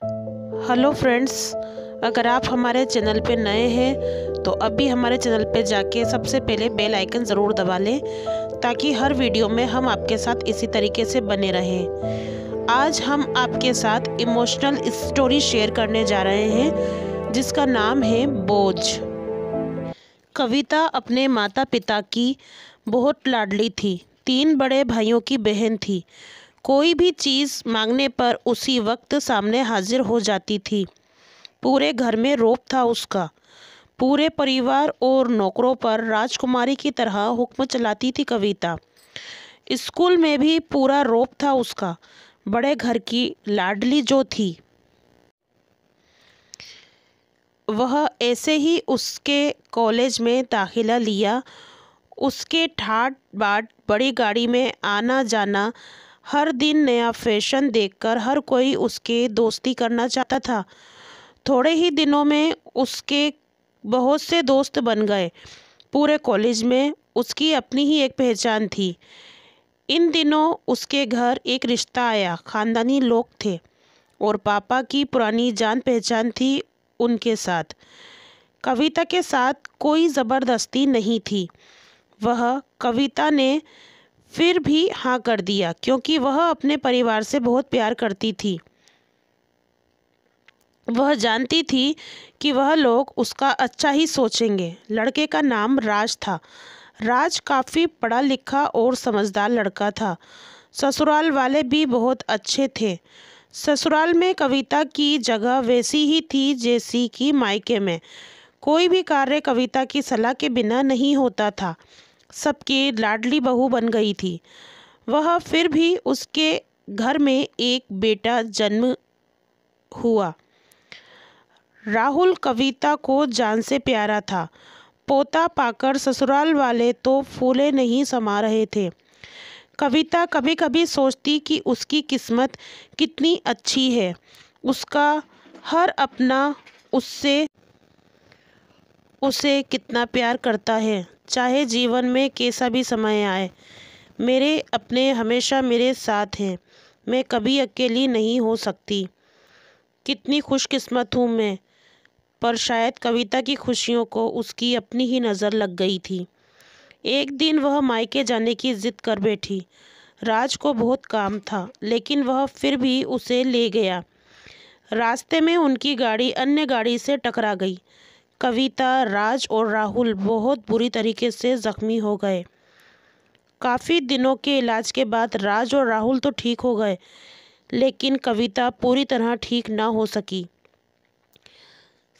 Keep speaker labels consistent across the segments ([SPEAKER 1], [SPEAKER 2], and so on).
[SPEAKER 1] Hello friends, अगर आप हमारे चैनल पे नए हैं तो अभी हमारे चैनल पे जाके सबसे पहले बेल आइकन ज़रूर दबा लें ताकि हर वीडियो में हम आपके साथ इसी तरीके से बने रहें। आज हम आपके साथ इमोशनल स्टोरी शेयर करने जा रहे हैं जिसका नाम है बोझ। कविता अपने माता पिता की बहुत लाडली थी। 3 बड़े भाइयों की बहन थी। कोई भी चीज़ मांगने पर उसी वक्त सामने हाजिर हो जाती थी। पूरे घर में रौब था उसका। पूरे परिवार और नौकरों पर राजकुमारी की तरह हुक्म चलाती थी कविता। स्कूल में भी पूरा रौब था उसका। बड़े घर की लाडली जो थी वह ऐसे ही उसके कॉलेज में दाखिला लिया। उसके ठाट बाट बड़ी गाड़ी में आना जाना, हर दिन नया फैशन देखकर हर कोई उसके दोस्ती करना चाहता था। थोड़े ही दिनों में उसके बहुत से दोस्त बन गए। पूरे कॉलेज में उसकी अपनी ही एक पहचान थी। इन दिनों उसके घर एक रिश्ता आया। खानदानी लोग थे और पापा की पुरानी जान पहचान थी उनके साथ। कविता के साथ कोई ज़बरदस्ती नहीं थी। वह कविता ने फिर भी हाँ कर दिया क्योंकि वह अपने परिवार से बहुत प्यार करती थी। वह जानती थी कि वह लोग उसका अच्छा ही सोचेंगे। लड़के का नाम राज था। राज काफ़ी पढ़ा लिखा और समझदार लड़का था। ससुराल वाले भी बहुत अच्छे थे। ससुराल में कविता की जगह वैसी ही थी जैसी कि मायके में। कोई भी कार्य कविता की सलाह के बिना नहीं होता था। सबकी लाडली बहू बन गई थी वह। फिर भी उसके घर में एक बेटा जन्म हुआ। राहुल कविता को जान से प्यारा था। पोता पाकर ससुराल वाले तो फूले नहीं समा रहे थे। कविता कभी कभी सोचती कि उसकी किस्मत कितनी अच्छी है। उसका हर अपना उसे कितना प्यार करता है। चाहे जीवन में कैसा भी समय आए, मेरे अपने हमेशा मेरे साथ हैं। मैं कभी अकेली नहीं हो सकती। कितनी खुशकिस्मत हूँ मैं। पर शायद कविता की खुशियों को उसकी अपनी ही नज़र लग गई थी। एक दिन वह मायके जाने की जिद कर बैठी। राज को बहुत काम था लेकिन वह फिर भी उसे ले गया। रास्ते में उनकी गाड़ी अन्य गाड़ी से टकरा गई। कविता, राज और राहुल बहुत बुरी तरीके से जख्मी हो गए। काफ़ी दिनों के इलाज के बाद राज और राहुल तो ठीक हो गए लेकिन कविता पूरी तरह ठीक ना हो सकी।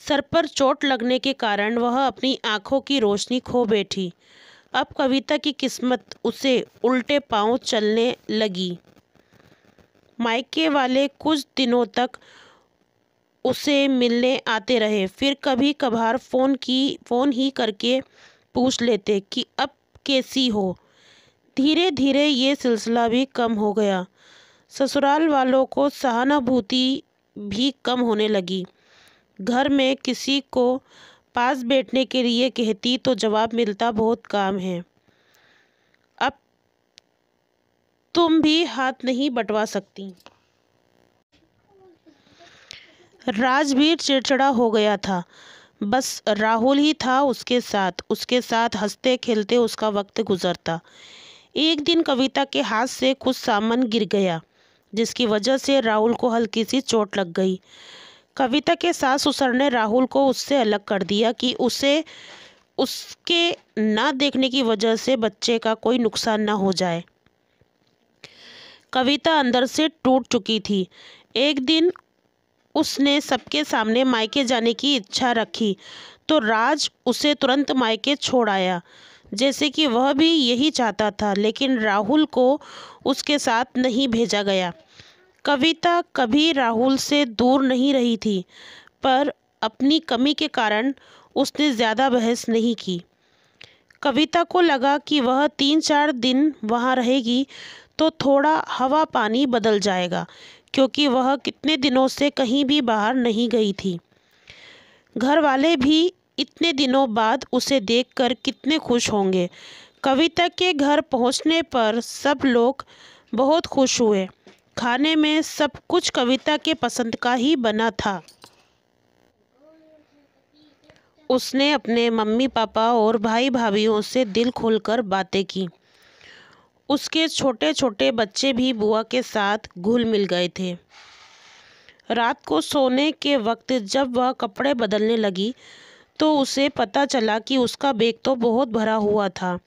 [SPEAKER 1] सर पर चोट लगने के कारण वह अपनी आंखों की रोशनी खो बैठी। अब कविता की किस्मत उसे उल्टे पांव चलने लगी। मायके वाले कुछ दिनों तक उसे मिलने आते रहे। फिर कभी कभार फ़ोन ही करके पूछ लेते कि अब कैसी हो। धीरे धीरे ये सिलसिला भी कम हो गया। ससुराल वालों को सहानुभूति भी कम होने लगी। घर में किसी को पास बैठने के लिए कहती तो जवाब मिलता बहुत काम है, अब तुम भी हाथ नहीं बंटवा सकती। राज भी चिड़चिड़ा हो गया था। बस राहुल ही था उसके साथ हंसते खेलते उसका वक्त गुजरता। एक दिन कविता के हाथ से कुछ सामान गिर गया जिसकी वजह से राहुल को हल्की सी चोट लग गई। कविता के सास ससुर ने राहुल को उससे अलग कर दिया कि उसे उसके ना देखने की वजह से बच्चे का कोई नुकसान ना हो जाए। कविता अंदर से टूट चुकी थी। एक दिन उसने सबके सामने मायके जाने की इच्छा रखी तो राज उसे तुरंत मायके छोड़ आया जैसे कि वह भी यही चाहता था, लेकिन राहुल को उसके साथ नहीं भेजा गया। कविता कभी राहुल से दूर नहीं रही थी पर अपनी कमी के कारण उसने ज़्यादा बहस नहीं की। कविता को लगा कि वह 3-4 दिन वहाँ रहेगी तो थोड़ा हवा पानी बदल जाएगा क्योंकि वह कितने दिनों से कहीं भी बाहर नहीं गई थी। घर वाले भी इतने दिनों बाद उसे देखकर कितने खुश होंगे। कविता के घर पहुँचने पर सब लोग बहुत खुश हुए। खाने में सब कुछ कविता के पसंद का ही बना था। उसने अपने मम्मी पापा और भाई भाभीयों से दिल खोलकर बातें की। उसके छोटे छोटे बच्चे भी बुआ के साथ घुल मिल गए थे। रात को सोने के वक्त जब वह कपड़े बदलने लगी तो उसे पता चला कि उसका बैग तो बहुत भरा हुआ था।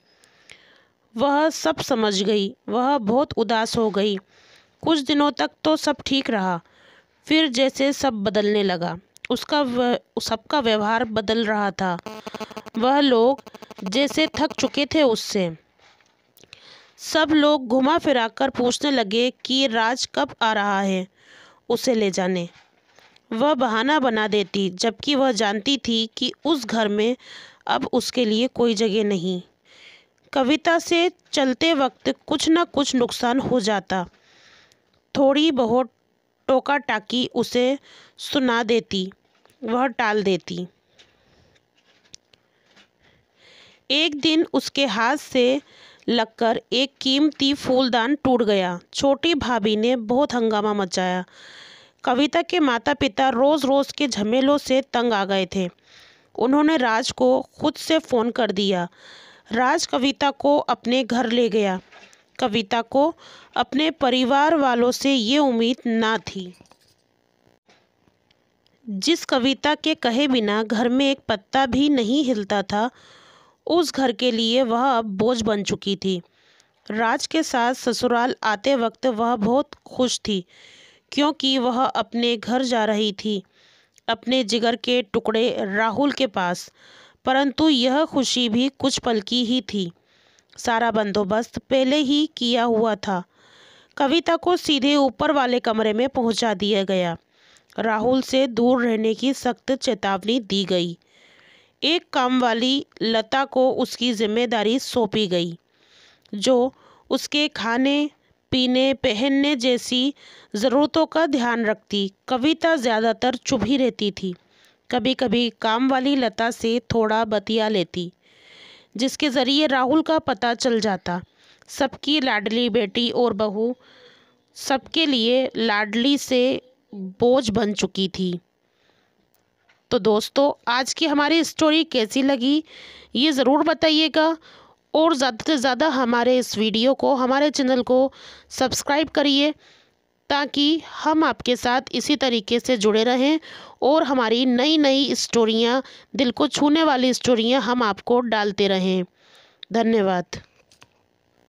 [SPEAKER 1] वह सब समझ गई। वह बहुत उदास हो गई। कुछ दिनों तक तो सब ठीक रहा, फिर जैसे सब बदलने लगा। सबका व्यवहार बदल रहा था। वह लोग जैसे थक चुके थे उससे। सब लोग घुमा फिराकर पूछने लगे कि राज कब आ रहा है उसे ले जाने। वह बहाना बना देती, जबकि वह जानती थी कि उस घर में अब उसके लिए कोई जगह नहीं। कविता से चलते वक्त कुछ न कुछ नुकसान हो जाता। थोड़ी बहुत टोका टाकी उसे सुना देती, वह टाल देती। एक दिन उसके हाथ से लगकर एक कीमती फूलदान टूट गया। छोटी भाभी ने बहुत हंगामा मचाया। कविता के माता पिता रोज़ रोज़ के झमेलों से तंग आ गए थे। उन्होंने राज को खुद से फ़ोन कर दिया। राज कविता को अपने घर ले गया। कविता को अपने परिवार वालों से ये उम्मीद ना थी। जिस कविता के कहे बिना घर में एक पत्ता भी नहीं हिलता था, उस घर के लिए वह अब बोझ बन चुकी थी। राज के साथ ससुराल आते वक्त वह बहुत खुश थी, क्योंकि वह अपने घर जा रही थी, अपने जिगर के टुकड़े राहुल के पास। परंतु यह खुशी भी कुछ पल की ही थी। सारा बंदोबस्त पहले ही किया हुआ था। कविता को सीधे ऊपर वाले कमरे में पहुंचा दिया गया। राहुल से दूर रहने की सख्त चेतावनी दी गई। एक कामवाली लता को उसकी जिम्मेदारी सौंपी गई, जो उसके खाने पीने पहनने जैसी ज़रूरतों का ध्यान रखती। कविता ज़्यादातर चुप ही रहती थी। कभी कभी काम वाली लता से थोड़ा बतिया लेती, जिसके ज़रिए राहुल का पता चल जाता। सबकी लाडली बेटी और बहू सबके लिए लाडली से बोझ बन चुकी थी। तो दोस्तों, आज की हमारी स्टोरी कैसी लगी ये ज़रूर बताइएगा, और ज़्यादा से ज़्यादा हमारे इस वीडियो को, हमारे चैनल को सब्सक्राइब करिए, ताकि हम आपके साथ इसी तरीके से जुड़े रहें और हमारी नई नई स्टोरियाँ, दिल को छूने वाली स्टोरियाँ हम आपको डालते रहें। धन्यवाद।